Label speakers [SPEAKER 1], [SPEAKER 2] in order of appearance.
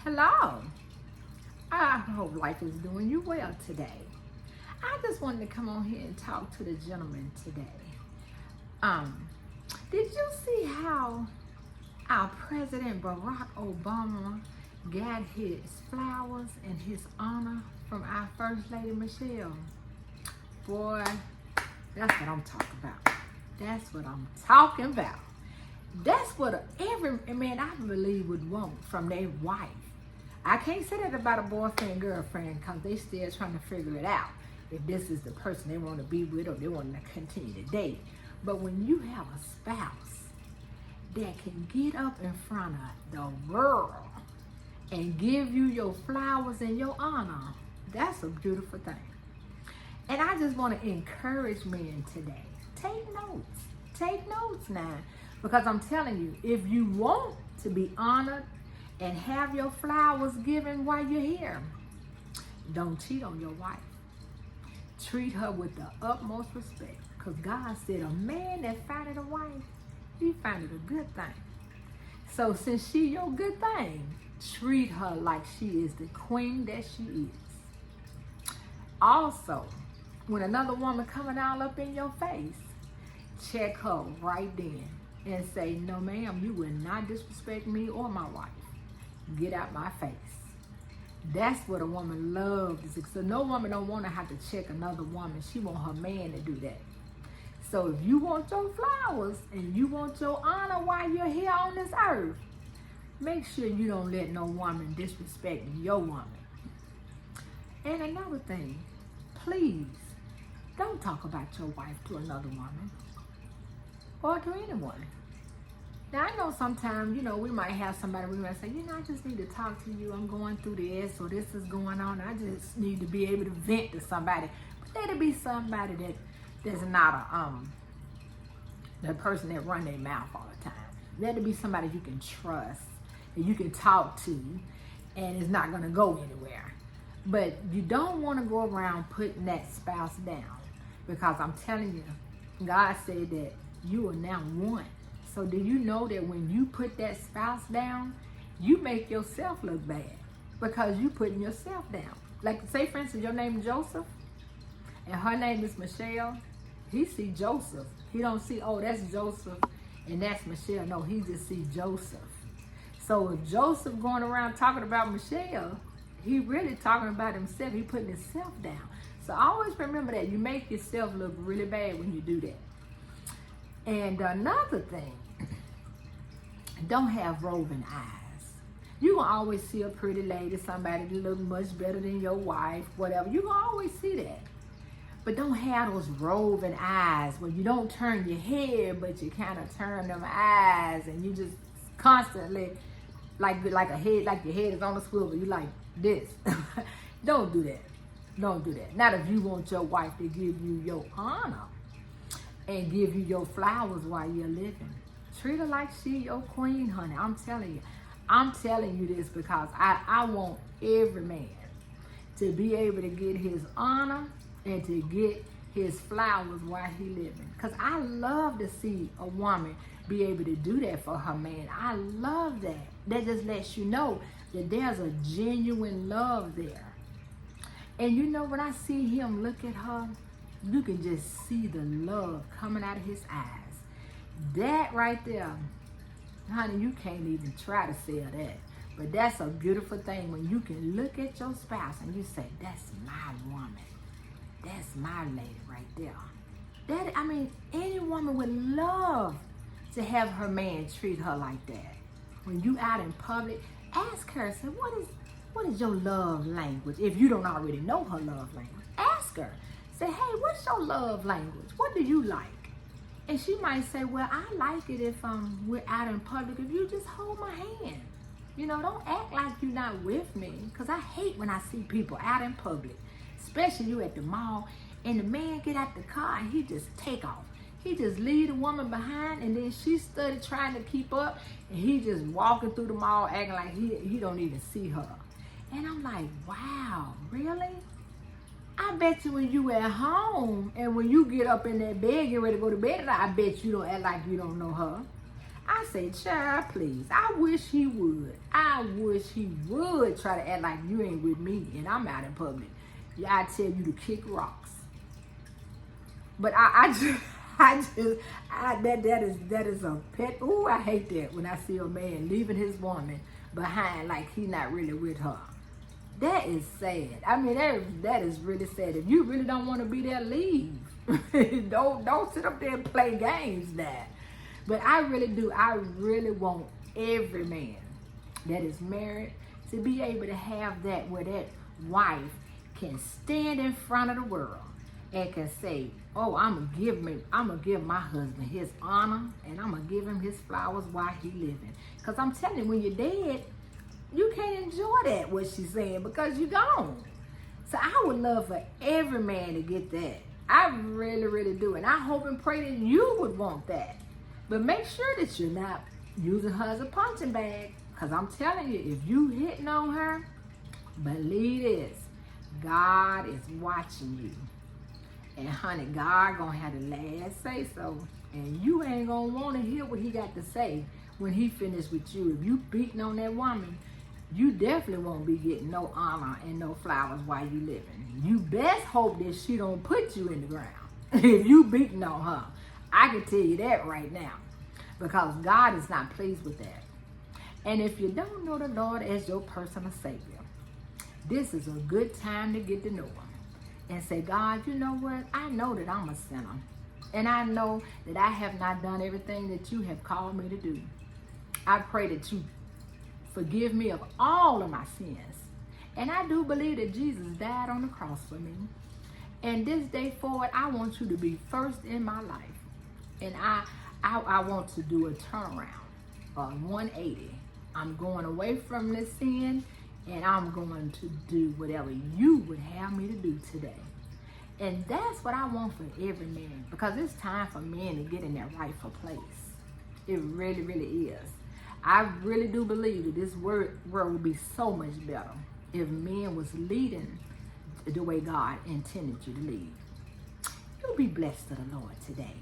[SPEAKER 1] Hello. I hope life is doing you well today. I just wanted to come on here and talk to the gentleman today. Did you see how our President Barack Obama got his flowers and his honor from our First Lady Michelle? Boy, that's what I'm talking about. That's what I'm talking about. That's what every man I believe would want from their wife. I can't say that about a boyfriend, girlfriend, because they still trying to figure it out. If this is the person they want to be with or they want to continue to date. But when you have a spouse that can get up in front of the world and give you your flowers and your honor, that's a beautiful thing. And I just want to encourage men today. Take notes. Take notes now. Because I'm telling you, if you want to be honored and have your flowers given while you're here, don't cheat on your wife. Treat her with the utmost respect. Because God said a man that findeth a wife, he findeth a good thing. So since she your good thing, treat her like she is the queen that she is. Also, when another woman coming all up in your face, check her right then and say, no ma'am, you will not disrespect me or my wife. Get out my face. That's what a woman loves. So no woman don't want to have to check another woman. She want her man to do that. So if you want your flowers and you want your honor while you're here on this earth, make sure you don't let no woman disrespect your woman. And another thing, please don't talk about your wife to another woman or to anyone. Now, I know sometimes, we might have somebody, we might say, I just need to talk to you. I'm going through this or this is going on. I just need to be able to vent to somebody. But let it be somebody that's not the person that run their mouth all the time. Let it be somebody you can trust and you can talk to and it's not going to go anywhere. But you don't want to go around putting that spouse down because I'm telling you, God said that you are now one. So do you know that when you put that spouse down, you make yourself look bad because you putting yourself down. Like say for instance, your name is Joseph and her name is Michelle. He see Joseph. He don't see, oh, that's Joseph and that's Michelle. No, he just see Joseph. So if Joseph going around talking about Michelle, he really talking about himself. He putting himself down. So always remember that. You make yourself look really bad when you do that. And another thing, don't have roving eyes. You can always see a pretty lady, somebody that look much better than your wife, whatever. You can always see that. But don't have those roving eyes where you don't turn your head, but you kind of turn them eyes and you just constantly, like your head is on a swivel. You like this. Don't do that. Don't do that. Not if you want your wife to give you your honor and give you your flowers while you're living. Treat her like she your queen, honey. I'm telling you this because I want every man to be able to get his honor and to get his flowers while he living. Because I love to see a woman be able to do that for her man. I love that. That just lets you know that there's a genuine love there. And when I see him look at her, you can just see the love coming out of his eyes. That right there, honey, you can't even try to sell that. But that's a beautiful thing when you can look at your spouse and you say, that's my woman. That's my lady right there. Any woman would love to have her man treat her like that. When you out in public, ask her, say, what is your love language? If you don't already know her love language, ask her. Say, hey, what's your love language? What do you like? And she might say, well, I like it if we're out in public, if you just hold my hand. Don't act like you're not with me. Because I hate when I see people out in public, especially you at the mall, and the man get out the car and he just take off. He just leave the woman behind and then she started trying to keep up and he just walking through the mall acting like he don't even see her. And I'm like, wow, really? I bet you when you at home and when you get up in that bed, get ready to go to bed, I bet you don't act like you don't know her. I say, child, please. I wish he would. I wish he would try to act like you ain't with me and I'm out in public. Yeah, I tell you to kick rocks. But that is a pet. Ooh, I hate that when I see a man leaving his woman behind like he's not really with her. That is sad. I mean, that is really sad. If you really don't want to be there, leave. don't sit up there and play games now. But I really do. I really want every man that is married to be able to have that where that wife can stand in front of the world and can say, oh, I'm gonna give my husband his honor and I'm gonna give him his flowers while he living. Because I'm telling you, when you're dead, you can't enjoy that, what she's saying, because you're gone. So I would love for every man to get that. I really, really do. And I hope and pray that you would want that. But make sure that you're not using her as a punching bag. Because I'm telling you, if you hitting on her, believe this, God is watching you. And honey, God gonna have the last say so. And you ain't gonna want to hear what he got to say when he finished with you. If you beating on that woman, you definitely won't be getting no honor and no flowers while you living. You best hope that she don't put you in the ground if you beating on her. I can tell you that right now, because God is not pleased with that. And if you don't know the Lord as your personal Savior, this is a good time to get to know him and say, God, you know what? I know that I'm a sinner, and I know that I have not done everything that you have called me to do. I pray that you forgive me of all of my sins. And I do believe that Jesus died on the cross for me. And this day forward, I want you to be first in my life. And I want to do a turnaround, a 180. I'm going away from this sin, and I'm going to do whatever you would have me to do today. And that's what I want for every man, because it's time for men to get in their rightful place. It really, really is. I really do believe that this world would be so much better if men was leading the way God intended you to lead. You be blessed to the Lord today.